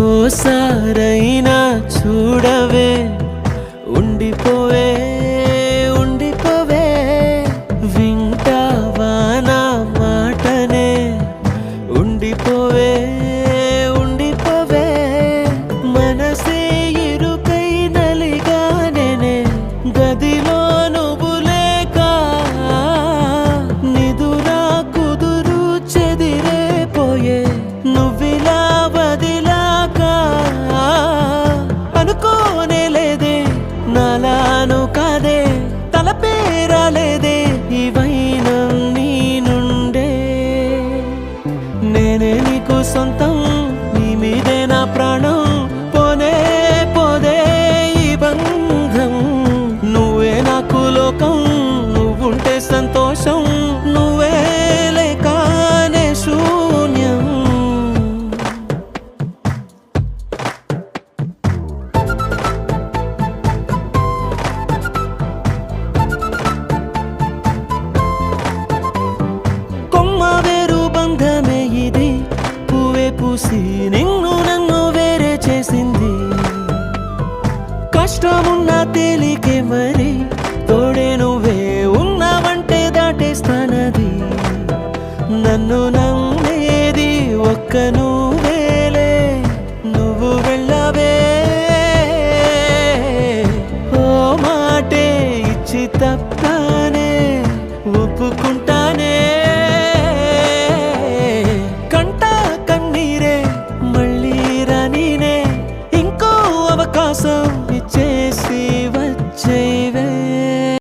ఓసారైనా చూడవే, ఉండిపోవే ఉండిపోవే, వింటావా నా మాటనే, ఉండిపోవే ఉండిపోవే, మనసే ఇరుకై నలిగానే గదిలో నువ్వు లేక, నిదురా కుదురు చెదిరే పోయే నువ్విలా వదిలాక, అనుకోనే లేదే నాలాను కాదే, తలపేరాలేదే ఈ వైనం నీ నుండే, నేనే నీకు సొంతం, నీ మీదే నా ప్రాణం, పోనే పోదే ఈ బంధం, నువ్వే నాకు లోకం, నువ్వుంటే సంతోషం, నువ్వే లేకనే శూన్యం. కొమ్మ వేరు బంధమే ఇది, పువ్వే పూసి నిన్ను నన్ను వేరే చేసింది, కష్టమున్నా తేలికే మరి, తోడే నువ్వే ఉన్నావంటే దాటేస్తానది, నన్ను నమ్మేది ఒక్క నువ్వేలే, నువ్వు వెళ్ళవే ఓ మాటే ఇచ్చి తప్పానే, ఒప్పుకుంటానే.